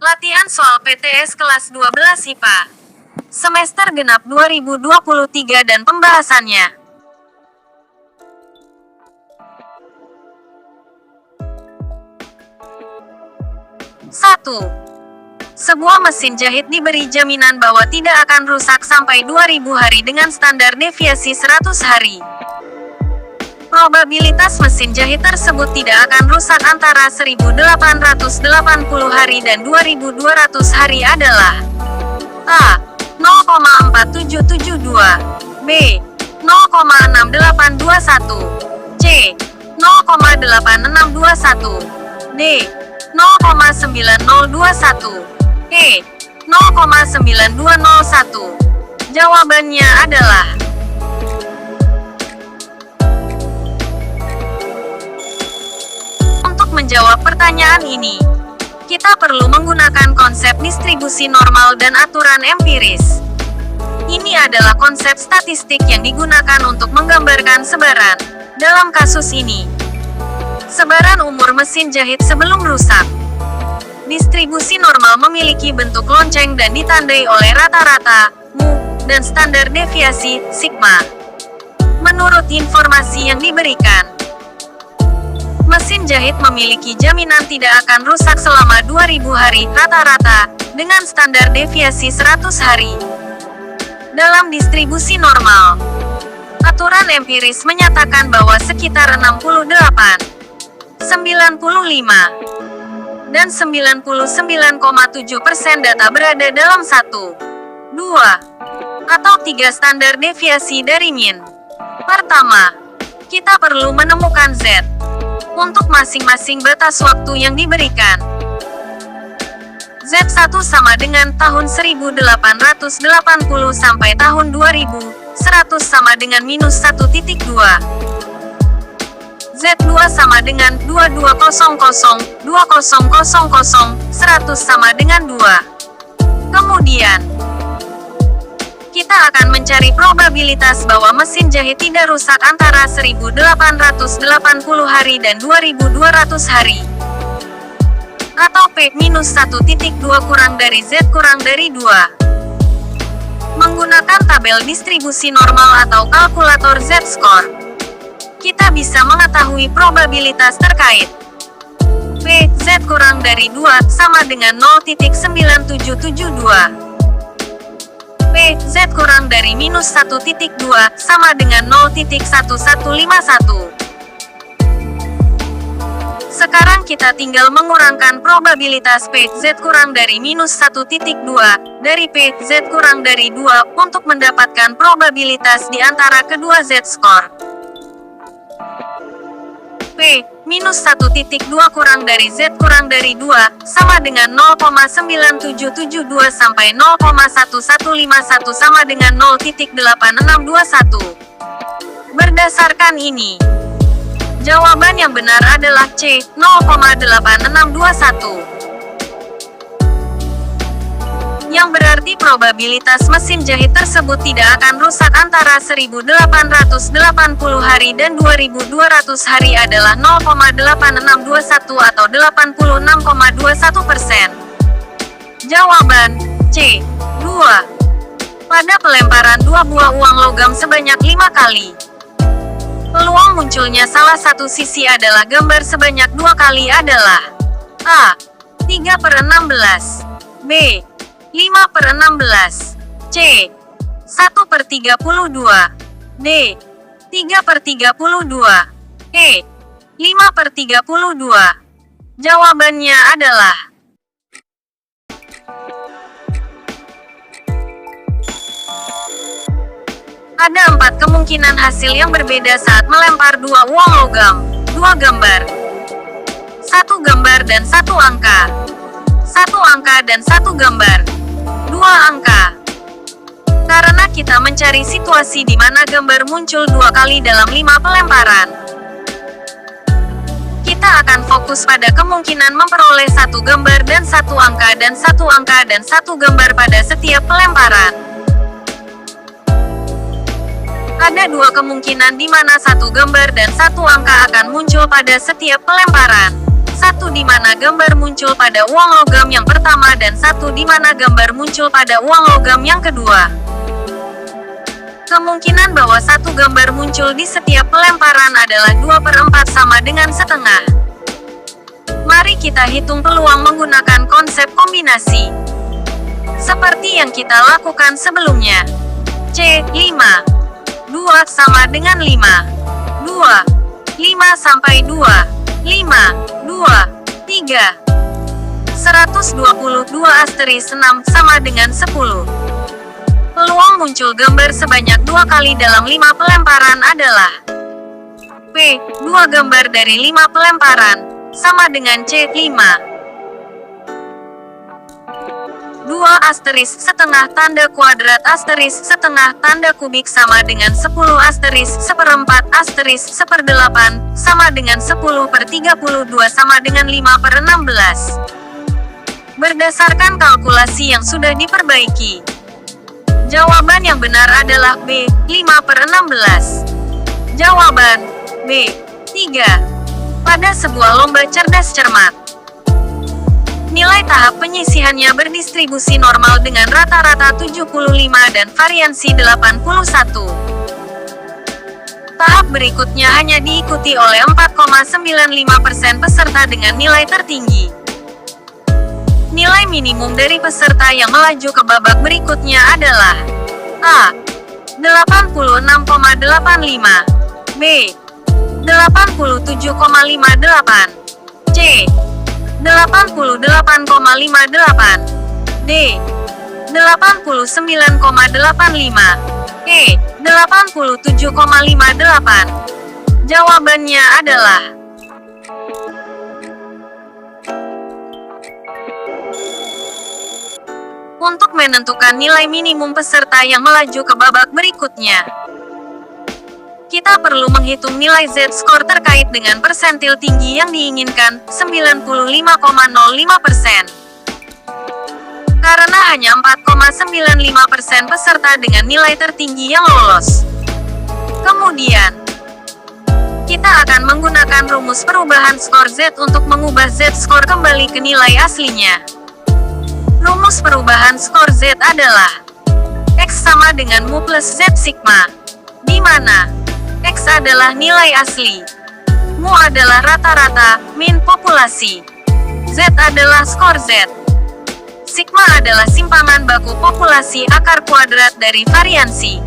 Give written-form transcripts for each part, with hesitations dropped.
Latihan soal PTS kelas 12 IPA. Semester genap 2023 dan pembahasannya. 1. Sebuah mesin jahit diberi jaminan bahwa tidak akan rusak sampai 2000 hari dengan standar deviasi 100 hari. Probabilitas mesin jahit tersebut tidak akan rusak antara 1880 hari dan 2200 hari adalah A. 0,4772 B. 0,6821 C. 0,8621 D. 0,9021 E. 0,9201. Jawabannya adalah menjawab pertanyaan ini, kita perlu menggunakan konsep distribusi normal dan aturan empiris. Ini adalah konsep statistik yang digunakan untuk menggambarkan sebaran. Dalam kasus ini, sebaran umur mesin jahit sebelum rusak. Distribusi normal memiliki bentuk lonceng dan ditandai oleh rata-rata, mu, dan standar deviasi, sigma. Menurut informasi yang diberikan, mesin jahit memiliki jaminan tidak akan rusak selama 2000 hari rata-rata, dengan standar deviasi 100 hari. Dalam distribusi normal, aturan empiris menyatakan bahwa sekitar 68, 95, dan 99,7% data berada dalam 1, 2, atau 3 standar deviasi dari min. Pertama, kita perlu menemukan Z untuk masing-masing batas waktu yang diberikan. Z1 sama dengan tahun 1880 sampai tahun 2000, 100 sama dengan minus 1.2. Z2 sama dengan 2200, 2000, 100 sama dengan 2. Kemudian, kita akan mencari probabilitas bahwa mesin jahit tidak rusak antara 1880 hari dan 2200 hari. Atau P-1.2 kurang dari Z kurang dari 2. Menggunakan tabel distribusi normal atau kalkulator Z-score, kita bisa mengetahui probabilitas terkait. P, Z kurang dari 2, sama dengan 0.9772. P, Z kurang dari minus 1.2, sama dengan 0.1151. Sekarang kita tinggal mengurangkan probabilitas P, Z kurang dari minus 1.2, dari P, Z kurang dari 2, untuk mendapatkan probabilitas di antara kedua Z-score. P, minus 1.2 kurang dari Z kurang dari 2, sama dengan 0,9772 sampai 0,1151 sama dengan 0.8621. Berdasarkan ini, jawaban yang benar adalah C, 0,8621. Yang berarti probabilitas mesin jahit tersebut tidak akan rusak antara 1880 hari dan 2200 hari adalah 0,8621 atau 86,21%. Jawaban C, 2. Pada pelemparan 2 buah uang logam sebanyak 5 kali, peluang munculnya salah satu sisi adalah gambar sebanyak 2 kali adalah A. 3/16 B. 5/16 C. 1/32 D. 3/32 E. 5/32. Jawabannya adalah ada 4 kemungkinan hasil yang berbeda saat melempar 2 uang logam, 2 gambar, 1 gambar dan 1 angka, 1 angka dan 1 gambar, 2 angka. Karena kita mencari situasi di mana gambar muncul 2 kali dalam 5 pelemparan, kita akan fokus pada kemungkinan memperoleh 1 gambar dan 1 angka dan 1 angka dan 1 gambar pada setiap pelemparan. Ada 2 kemungkinan di mana 1 gambar dan 1 angka akan muncul pada setiap pelemparan. 1 di mana gambar muncul pada uang logam yang pertama dan 1 di mana gambar muncul pada uang logam yang kedua. Kemungkinan bahwa satu gambar muncul di setiap pelemparan adalah 2/4 sama dengan setengah. Mari kita hitung peluang menggunakan konsep kombinasi. Seperti yang kita lakukan sebelumnya. C. 5. 2 sama dengan 5. 2. 5 sampai 2. 5. 2. 3. 122*6 sama dengan 10. Peluang muncul gambar sebanyak 2 kali dalam 5 pelemparan adalah P. 2 gambar dari 5 pelemparan sama dengan C. 5. 2 asterisk setengah tanda kuadrat asterisk setengah tanda kubik sama dengan 10 asterisk seperempat asterisk seperdelapan sama dengan 10/32 sama dengan 5/16. Berdasarkan kalkulasi yang sudah diperbaiki, jawaban yang benar adalah B. 5/16. Jawaban B. 3. Pada sebuah lomba cerdas cermat, nilai tahap penyisihannya berdistribusi normal dengan rata-rata 75 dan variansi 81. Tahap berikutnya hanya diikuti oleh 4,95% peserta dengan nilai tertinggi. Nilai minimum dari peserta yang melaju ke babak berikutnya adalah A. 86,85, B. 87,58, C. 88,58, D. 89,85, E. 87,58. Jawabannya adalah untuk menentukan nilai minimum peserta yang melaju ke babak berikutnya, kita perlu menghitung nilai Z-score terkait dengan persentil tinggi yang diinginkan, 95,05%. Karena hanya 4,95% peserta dengan nilai tertinggi yang lolos. Kemudian, kita akan menggunakan rumus perubahan skor Z untuk mengubah Z-score kembali ke nilai aslinya. Rumus perubahan skor Z adalah X sama dengan mu plus Z sigma, di mana X adalah nilai asli, mu adalah rata-rata, min populasi, Z adalah skor Z, sigma adalah simpangan baku populasi akar kuadrat dari variansi.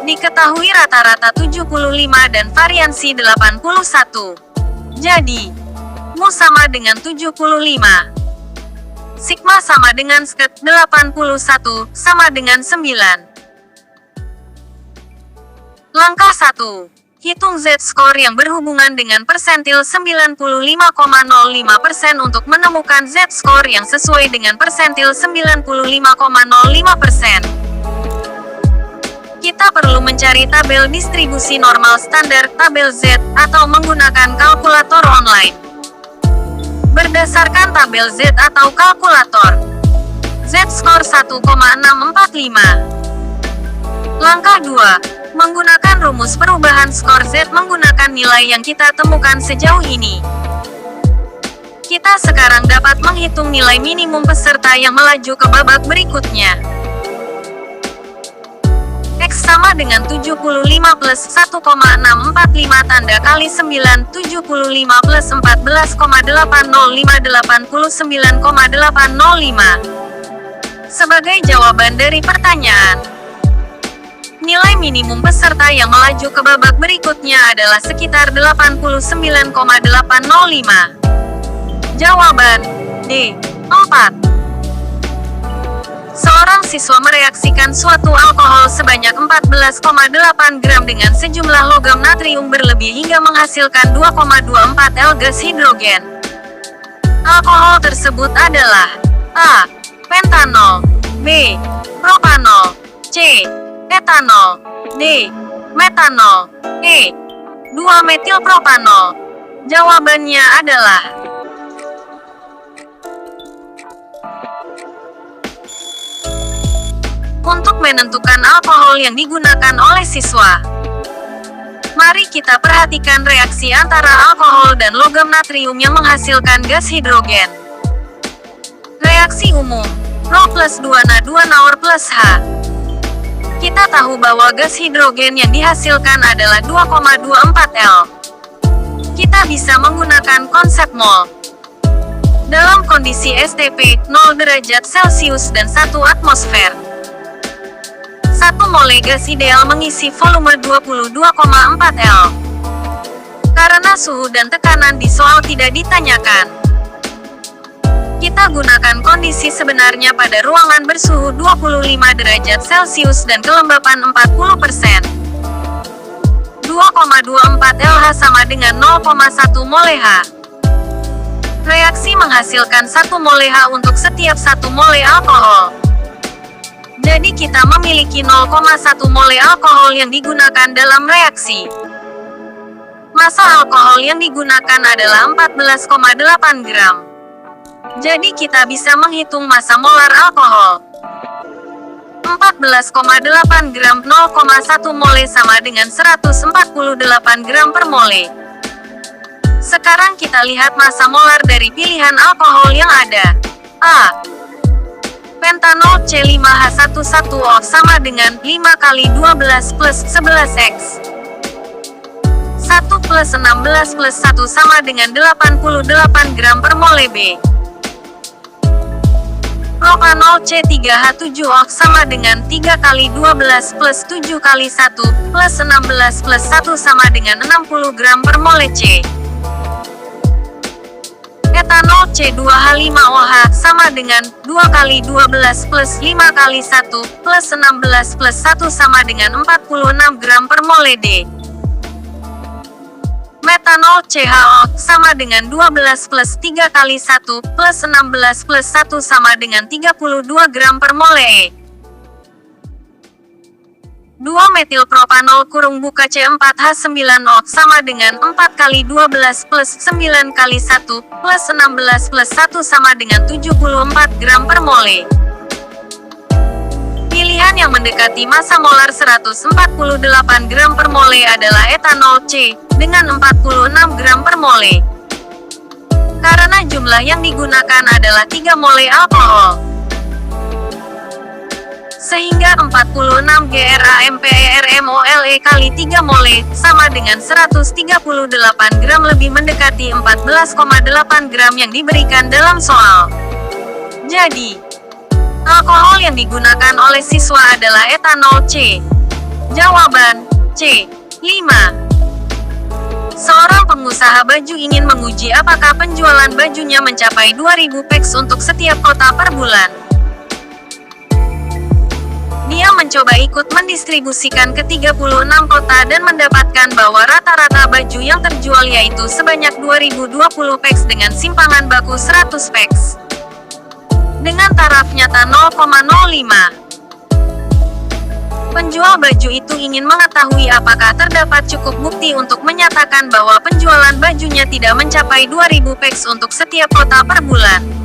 Diketahui rata-rata 75 dan variansi 81. Jadi, mu sama dengan 75. Sigma sama dengan sket 81 sama dengan 9. Langkah 1. Hitung Z-score yang berhubungan dengan persentil 95,05% untuk menemukan Z-score yang sesuai dengan persentil 95,05%. Kita perlu mencari tabel distribusi normal standar, tabel Z, atau menggunakan kalkulator online. Berdasarkan tabel Z atau kalkulator, Z-score 1,645. Langkah 2. Menggunakan rumus perubahan skor Z menggunakan nilai yang kita temukan sejauh ini. Kita sekarang dapat menghitung nilai minimum peserta yang melaju ke babak berikutnya. X sama dengan 75 plus 1,645 tanda kali 9, 75 plus 14,805 89,805. Sebagai jawaban dari pertanyaan, nilai minimum peserta yang melaju ke babak berikutnya adalah sekitar 89,805. Jawaban D. 4. Seorang siswa mereaksikan suatu alkohol sebanyak 14,8 gram dengan sejumlah logam natrium berlebih hingga menghasilkan 2,24 L gas hidrogen. Alkohol tersebut adalah A. Pentanol, B. Propanol, C. Etanol, D. Metanol, E. 2-metilpropanol. Jawabannya adalah untuk menentukan alkohol yang digunakan oleh siswa, Mari kita perhatikan reaksi antara alkohol dan logam natrium yang menghasilkan gas hidrogen. Reaksi umum, Ro plus 2Na2 NaOR plus H. Kita tahu bahwa gas hidrogen yang dihasilkan adalah 2,24 L. Kita bisa menggunakan konsep mol. Dalam kondisi STP, 0 derajat Celcius dan 1 atmosfer. 1 mole gas ideal mengisi volume 22,4 L. Karena suhu dan tekanan di soal tidak ditanyakan, kita gunakan kondisi sebenarnya pada ruangan bersuhu 25 derajat Celcius dan kelembapan 40%. 2,24 LH sama dengan 0,1 mole H. Reaksi menghasilkan 1 mole H untuk setiap 1 mole alkohol. Jadi kita memiliki 0,1 mole alkohol yang digunakan dalam reaksi. Massa alkohol yang digunakan adalah 14,8 gram. Jadi kita bisa menghitung massa molar alkohol. 14,8 gram 0,1 mole sama dengan 148 gram per mole. Sekarang kita lihat massa molar dari pilihan alkohol yang ada. A. Pentanol C5H11O sama dengan 5 kali 12 plus 11X. 1 plus 16 plus 1 sama dengan 88 gram per mole B. Propanol C3H7O sama dengan 3 kali 12 plus 7 kali 1 plus 16 plus 1 sama dengan 60 gram per mole C. Etanol C2H5OH sama dengan 2 kali 12 plus 5 kali 1 plus 16 plus 1 sama dengan 46 gram per mole D. Metanol CHO sama dengan 12 plus 3 kali 1 plus 16 plus 1 sama dengan 32 gram per mole E. 2-metilpropanol kurung buka C4H9O sama dengan 4 kali 12 plus 9 kali 1 plus 16 plus 1 sama dengan 74 gram per mole. Pilihan yang mendekati massa molar 148 gram per mole adalah etanol C dengan 46 gram per mole. Karena jumlah yang digunakan adalah 3 mole alkohol, sehingga 46 GRAMPERMOLE kali 3 mole sama dengan 138 gram lebih mendekati 14,8 gram yang diberikan dalam soal. Jadi, alkohol yang digunakan oleh siswa adalah etanol C. Jawaban C. 5. Seorang pengusaha baju ingin menguji apakah penjualan bajunya mencapai 2000 packs untuk setiap kota per bulan. Dia mencoba ikut mendistribusikan ke 36 kota dan mendapatkan bahwa rata-rata baju yang terjual yaitu sebanyak 2020 packs dengan simpangan baku 100 packs. Dengan taraf nyata 0,05. Penjual baju itu ingin mengetahui apakah terdapat cukup bukti untuk menyatakan bahwa penjualan bajunya tidak mencapai 2000 packs untuk setiap kota per bulan.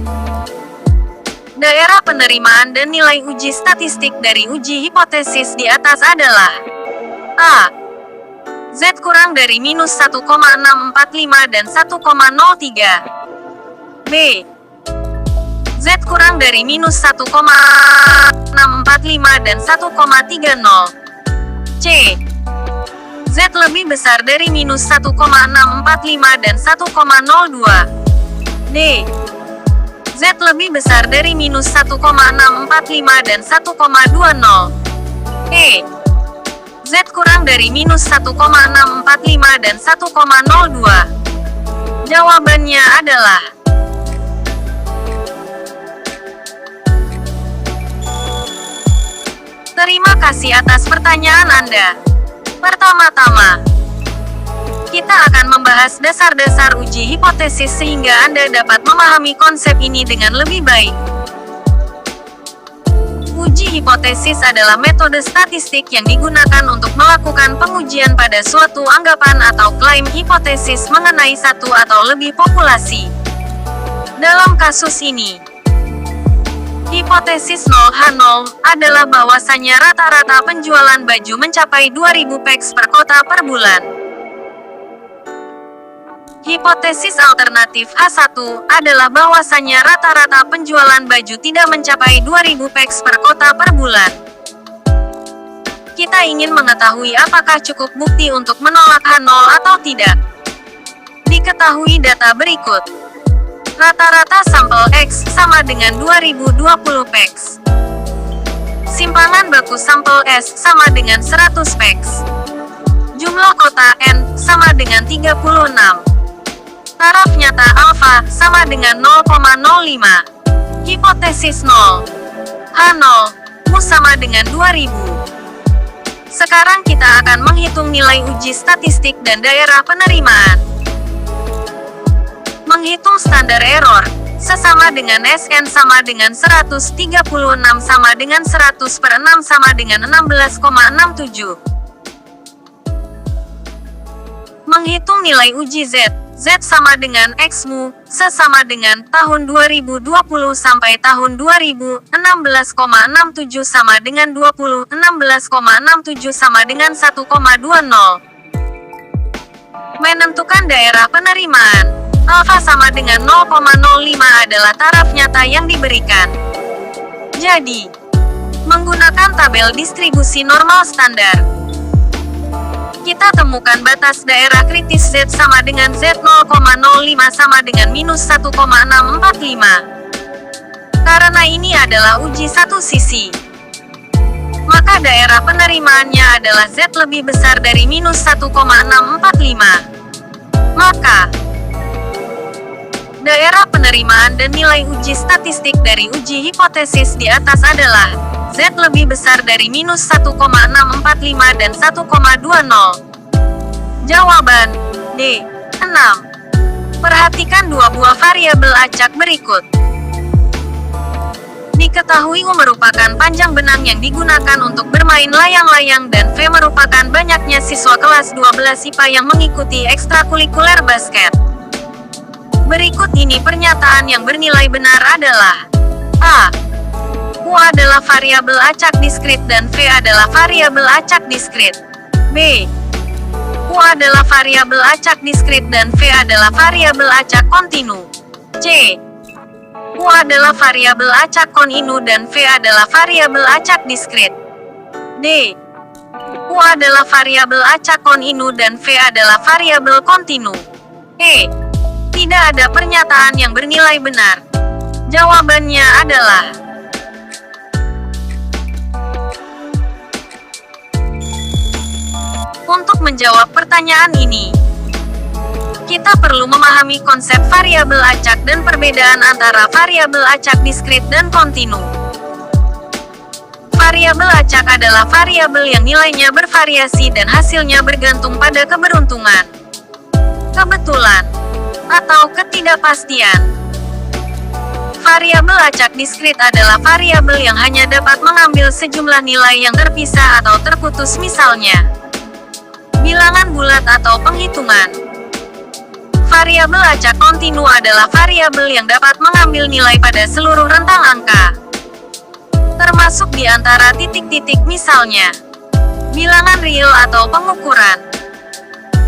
Daerah penerimaan dan nilai uji statistik dari uji hipotesis di atas adalah A. Z kurang dari minus 1,645 dan 1,03. B. Z kurang dari minus 1,645 dan 1,30. C. Z lebih besar dari minus 1,645 dan 1,02. D. Z lebih besar dari minus 1,645 dan 1,20. E. Z kurang dari minus 1,645 dan 1,02. Jawabannya adalah Terima kasih atas pertanyaan Anda. Pertama-tama, kita akan membahas dasar-dasar uji hipotesis sehingga Anda dapat memahami konsep ini dengan lebih baik. Uji hipotesis adalah metode statistik yang digunakan untuk melakukan pengujian pada suatu anggapan atau klaim hipotesis mengenai satu atau lebih populasi. Dalam kasus ini, hipotesis 0H0 adalah bahwasannya rata-rata penjualan baju mencapai 2000 packs per kota per bulan. Hipotesis alternatif H1 adalah bahwasannya rata-rata penjualan baju tidak mencapai 2000 peks per kota per bulan. Kita ingin mengetahui apakah cukup bukti untuk menolak H0 atau tidak. Diketahui data berikut. Rata-rata sampel X sama dengan 2020 peks. Simpangan baku sampel S sama dengan 100 peks. Jumlah kota N sama dengan 36. Taraf nyata alfa sama dengan 0,05. Hipotesis 0. H0 mu sama dengan 2000. Sekarang kita akan menghitung nilai uji statistik dan daerah penerimaan. Menghitung standar error, sesama dengan SN sama dengan 136 sama dengan 100 per 6 sama dengan 16,67. Menghitung nilai uji Z, Z sama dengan X mu, sesama dengan tahun 2020 sampai tahun 2000, 16,67 sama dengan 20, 16,67 sama dengan 1,20. Menentukan daerah penerimaan. Alfa sama dengan 0,05 adalah taraf nyata yang diberikan. Jadi, menggunakan tabel distribusi normal standar, kita temukan batas daerah kritis Z sama dengan Z 0,05 sama dengan minus 1,645. Karena ini adalah uji satu sisi, maka daerah penerimaannya adalah Z lebih besar dari minus 1,645. Maka, daerah penerimaan dan nilai uji statistik dari uji hipotesis di atas adalah Z lebih besar dari minus 1,645 dan 1,20. Jawaban D. 6. Perhatikan dua buah variabel acak berikut. Diketahui U merupakan panjang benang yang digunakan untuk bermain layang-layang dan V merupakan banyaknya siswa kelas 12 IPA yang mengikuti ekstrakurikuler basket. Berikut ini pernyataan yang bernilai benar adalah A. U adalah variabel acak diskrit dan V adalah variabel acak diskrit. B. U adalah variabel acak diskrit dan V adalah variabel acak kontinu. C. U adalah variabel acak kontinu dan V adalah variabel acak diskrit. D. U adalah variabel acak kontinu dan V adalah variabel kontinu. E. Tidak ada pernyataan yang bernilai benar. Jawabannya adalah untuk menjawab pertanyaan ini, kita perlu memahami konsep variabel acak dan perbedaan antara variabel acak diskrit dan kontinu. Variabel acak adalah variabel yang nilainya bervariasi dan hasilnya bergantung pada keberuntungan, kebetulan, atau ketidakpastian. Variabel acak diskrit adalah variabel yang hanya dapat mengambil sejumlah nilai yang terpisah atau terputus, misalnya bilangan bulat atau penghitungan. Variabel acak kontinu adalah variabel yang dapat mengambil nilai pada seluruh rentang angka, termasuk di antara titik-titik, misalnya bilangan real atau pengukuran.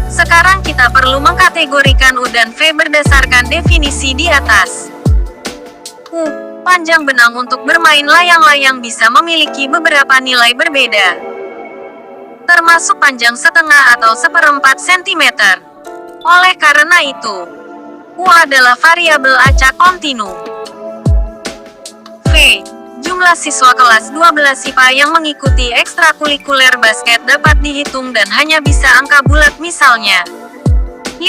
Sekarang kita perlu mengkategorikan U dan V berdasarkan definisi di atas. U, panjang benang untuk bermain layang-layang bisa memiliki beberapa nilai berbeda, termasuk panjang setengah atau seperempat sentimeter. Oleh karena itu, U adalah variabel acak kontinu. V. Jumlah siswa kelas 12 IPA yang mengikuti ekstrakurikuler basket dapat dihitung dan hanya bisa angka bulat, misalnya 5,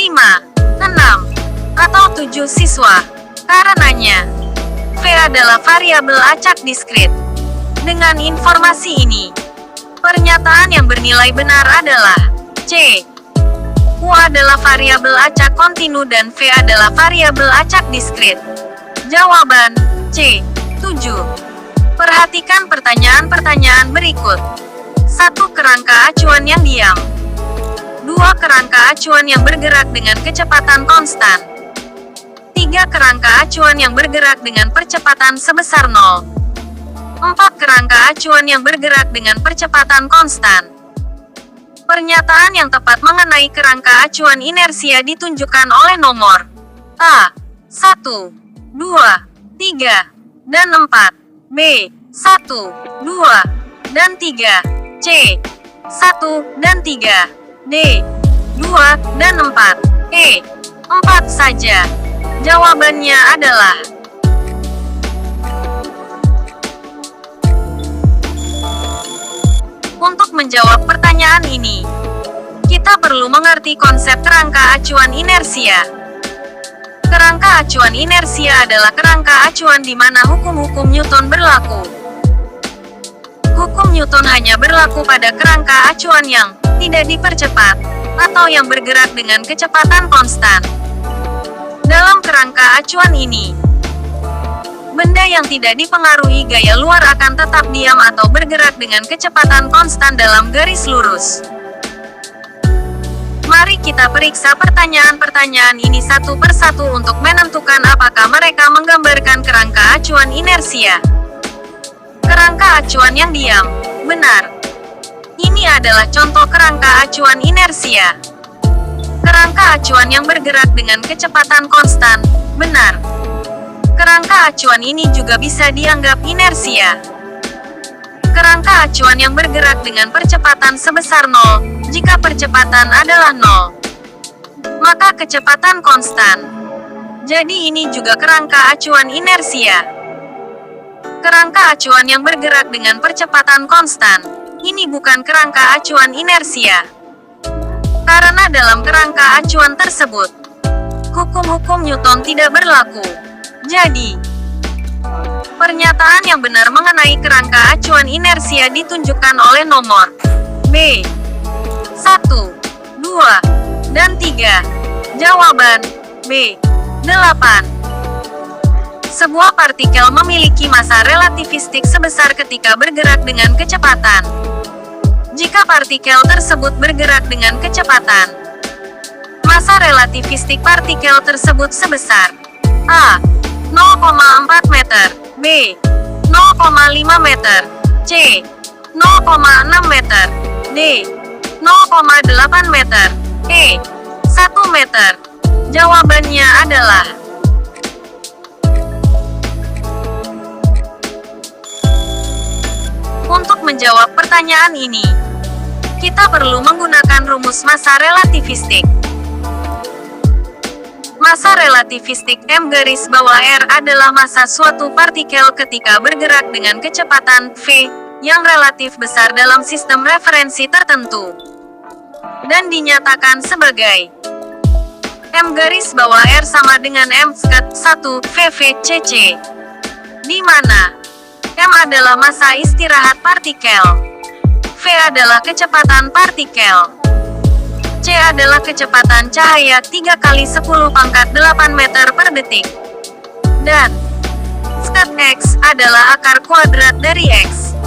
6, atau 7 siswa. Karenanya, V adalah variabel acak diskrit. Dengan informasi ini, pernyataan yang bernilai benar adalah C. U adalah variabel acak kontinu dan V adalah variabel acak diskrit. Jawaban C. 7. Perhatikan pertanyaan-pertanyaan berikut. 1. Kerangka acuan yang diam. 2. Kerangka acuan yang bergerak dengan kecepatan konstan. 3. Kerangka acuan yang bergerak dengan percepatan sebesar 0. 4. Kerangka acuan yang bergerak dengan percepatan konstan. Pernyataan yang tepat mengenai kerangka acuan inersia ditunjukkan oleh nomor A. 1, 2, 3, dan 4. B. 1, 2, dan 3. C. 1 dan 3. D. 2 dan 4. E. 4 saja. Jawabannya adalah untuk menjawab pertanyaan ini, kita perlu mengerti konsep kerangka acuan inersia. Kerangka acuan inersia adalah kerangka acuan di mana hukum-hukum Newton berlaku. Hukum Newton hanya berlaku pada kerangka acuan yang tidak dipercepat, atau yang bergerak dengan kecepatan konstan. Dalam kerangka acuan ini, benda yang tidak dipengaruhi gaya luar akan tetap diam atau bergerak dengan kecepatan konstan dalam garis lurus. Mari kita periksa pertanyaan-pertanyaan ini satu persatu untuk menentukan apakah mereka menggambarkan kerangka acuan inersia. Kerangka acuan yang diam. Benar. Ini adalah contoh kerangka acuan inersia. Kerangka acuan yang bergerak dengan kecepatan konstan. Benar. Kerangka acuan ini juga bisa dianggap inersia. Kerangka acuan yang bergerak dengan percepatan sebesar 0, jika percepatan adalah 0, maka kecepatan konstan. Jadi ini juga kerangka acuan inersia. Kerangka acuan yang bergerak dengan percepatan konstan, ini bukan kerangka acuan inersia. Karena dalam kerangka acuan tersebut, hukum-hukum Newton tidak berlaku. Jadi, pernyataan yang benar mengenai kerangka acuan inersia ditunjukkan oleh nomor B. 1, 2, dan 3. Jawaban B. 8. Sebuah partikel memiliki massa relativistik sebesar ketika bergerak dengan kecepatan. Jika partikel tersebut bergerak dengan kecepatan, massa relativistik partikel tersebut sebesar A. 0,4 meter, B. 0,5 meter, C. 0,6 meter, D. 0,8 meter, E. 1 meter. Jawabannya adalah untuk menjawab pertanyaan ini, kita perlu menggunakan rumus massa relativistik. Massa relativistik M(R) adalah massa suatu partikel ketika bergerak dengan kecepatan v yang relatif besar dalam sistem referensi tertentu, dan dinyatakan sebagai M(R) sama dengan m²1 VV(cc), di mana m adalah massa istirahat partikel, v adalah kecepatan partikel, C adalah kecepatan cahaya 3 kali 10⁸ meter per detik. Dan skat X adalah akar kuadrat dari X.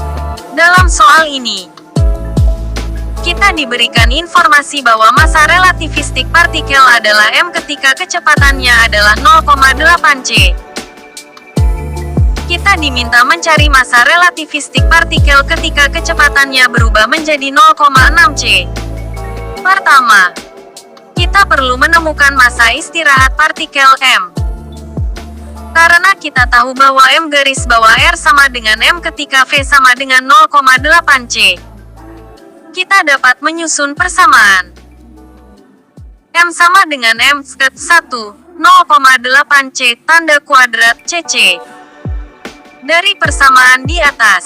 Dalam soal ini, kita diberikan informasi bahwa massa relativistik partikel adalah m ketika kecepatannya adalah 0,8 c. Kita diminta mencari massa relativistik partikel ketika kecepatannya berubah menjadi 0,6 c. Pertama, kita perlu menemukan massa istirahat partikel M. Karena kita tahu bahwa M(R) sama dengan M ketika V sama dengan 0,8 C, kita dapat menyusun persamaan. M sama dengan m²1, 0,8 C tanda kuadrat CC. Dari persamaan di atas,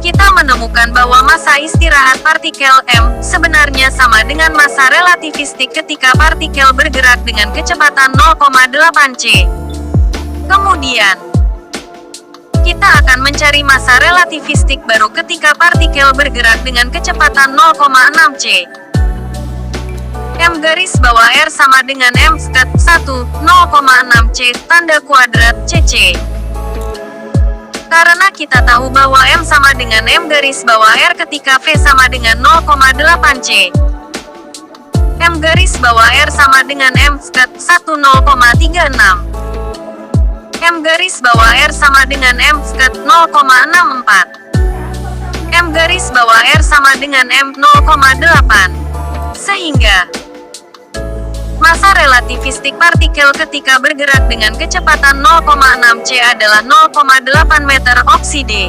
kita menemukan bahwa massa istirahat partikel M sebenarnya sama dengan massa relativistik ketika partikel bergerak dengan kecepatan 0,8 c. Kemudian, kita akan mencari massa relativistik baru ketika partikel bergerak dengan kecepatan 0,6 c. M(R) sama dengan m²1, 0,6 c tanda kuadrat CC. Karena kita tahu bahwa M sama dengan M(R) ketika V sama dengan 0,8 C. M(R) sama dengan m²1 0,36. M(R) sama dengan m²0,64. M garis bawah R sama dengan M 0,8. Sehingga massa relativistik partikel ketika bergerak dengan kecepatan 0,6 c adalah 0,8 meter. Opsi D.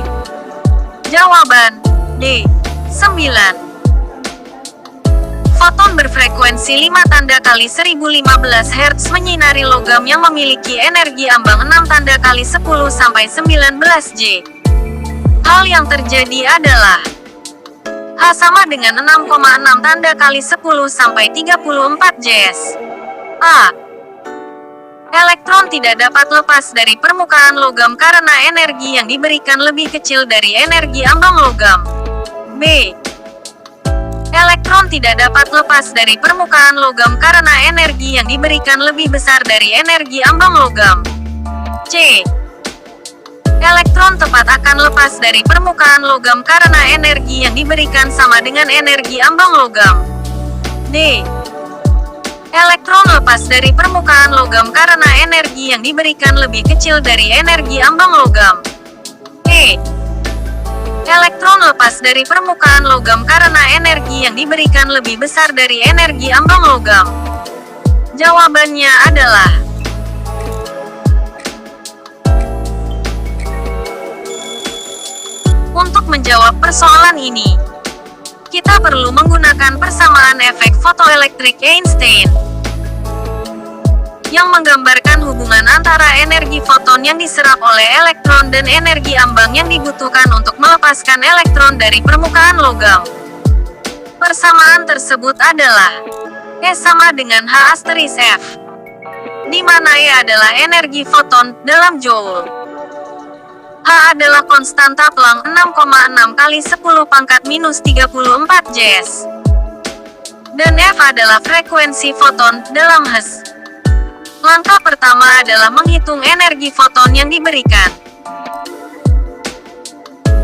Jawaban D. 9. Foton berfrekuensi 5 tanda kali 1015 Hz menyinari logam yang memiliki energi ambang 6 tanda kali 10 sampai 19 J. Hal yang terjadi adalah H sama dengan 6,6 tanda kali 10 sampai 34 Js. A. Elektron tidak dapat lepas dari permukaan logam karena energi yang diberikan lebih kecil dari energi ambang logam. B. Elektron tidak dapat lepas dari permukaan logam karena energi yang diberikan lebih besar dari energi ambang logam. C. Elektron tepat akan lepas dari permukaan logam karena energi yang diberikan sama dengan energi ambang logam. D. Elektron lepas dari permukaan logam karena energi yang diberikan lebih kecil dari energi ambang logam. E. Elektron lepas dari permukaan logam karena energi yang diberikan lebih besar dari energi ambang logam. Jawabannya adalah Untuk menjawab persoalan ini, kita perlu menggunakan persamaan efek fotoelektrik Einstein yang menggambarkan hubungan antara energi foton yang diserap oleh elektron dan energi ambang yang dibutuhkan untuk melepaskan elektron dari permukaan logam. Persamaan tersebut adalah E sama dengan H asterisk F, di mana E adalah energi foton dalam joule. H adalah konstanta Planck 6,6 kali 10 pangkat minus 34 Js. Dan F adalah frekuensi foton dalam Hz. Langkah pertama adalah menghitung energi foton yang diberikan.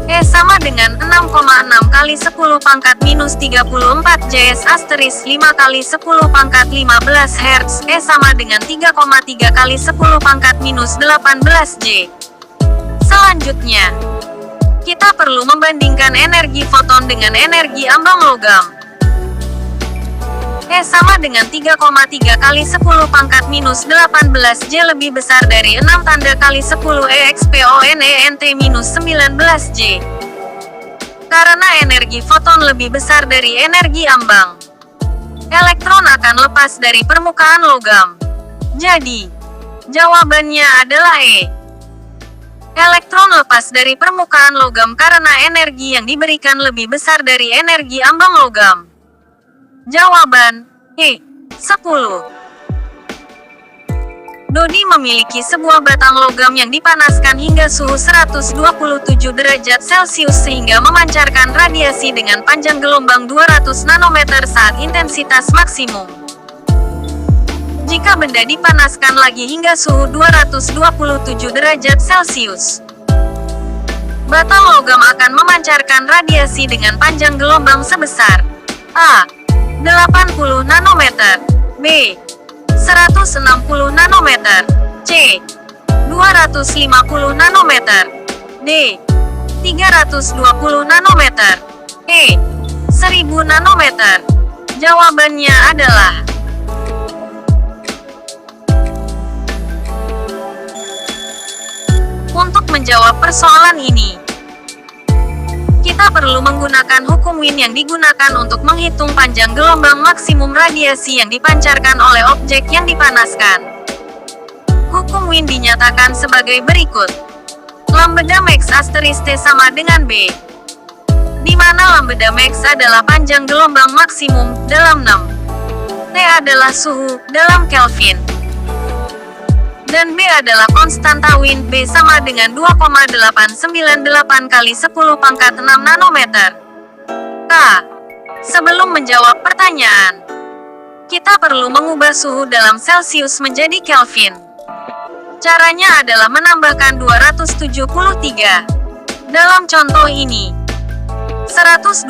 E sama dengan 6,6 kali 10 pangkat minus 34 Js asterisk 5 kali 10 pangkat 15 Hz. E sama dengan 3,3 kali 10 pangkat minus 18 J. Selanjutnya, kita perlu membandingkan energi foton dengan energi ambang logam. E sama dengan 3,3 kali 10 pangkat minus 18 J lebih besar dari 6 tanda kali 10 EXPONENT minus 19 J. Karena energi foton lebih besar dari energi ambang, elektron akan lepas dari permukaan logam. Jadi, jawabannya adalah E. Elektron lepas dari permukaan logam karena energi yang diberikan lebih besar dari energi ambang logam. Jawaban E. 10. Dodi memiliki sebuah batang logam yang dipanaskan hingga suhu 127 derajat Celcius sehingga memancarkan radiasi dengan panjang gelombang 200 nanometer saat intensitas maksimum. Jika benda dipanaskan lagi hingga suhu 227 derajat Celcius, batang logam akan memancarkan radiasi dengan panjang gelombang sebesar A. 80 nanometer, B. 160 nanometer, C. 250 nanometer, D. 320 nanometer, E. 1000 nanometer. Jawabannya adalah Untuk menjawab persoalan ini, kita perlu menggunakan hukum Wien yang digunakan untuk menghitung panjang gelombang maksimum radiasi yang dipancarkan oleh objek yang dipanaskan. Hukum Wien dinyatakan sebagai berikut. Lambda max asterisk T sama dengan B, di mana lambda max adalah panjang gelombang maksimum dalam 6. T adalah suhu dalam Kelvin. Dan B adalah konstanta Wien. B sama dengan 2,898 kali 10 pangkat 6 nanometer. K. Sebelum menjawab pertanyaan, kita perlu mengubah suhu dalam Celcius menjadi Kelvin. Caranya adalah menambahkan 273. Dalam contoh ini, 127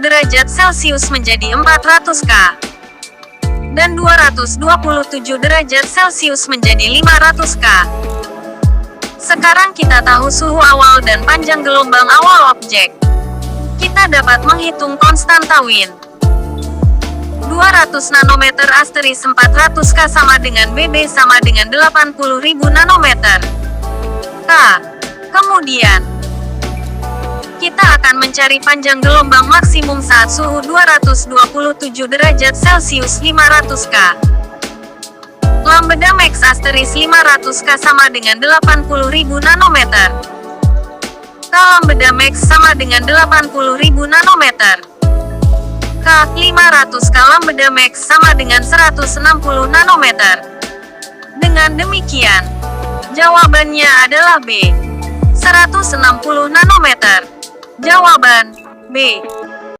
derajat Celcius menjadi 400 K. Dan 227 derajat Celcius menjadi 500 K. Sekarang kita tahu suhu awal dan panjang gelombang awal objek. kita dapat menghitung konstanta Wien. 200 nanometer asteris 400K sama dengan BB sama dengan 80.000 nanometer. K. Kemudian, kita akan mencari panjang gelombang maksimum saat suhu 227 derajat Celcius 500K. Lambda max asteris 500K sama dengan 80.000 nanometer. K lambda max sama dengan 80.000 nanometer. K 500K lambda max sama dengan 160 nanometer. Dengan demikian, jawabannya adalah B. 160 nanometer. Jawaban B.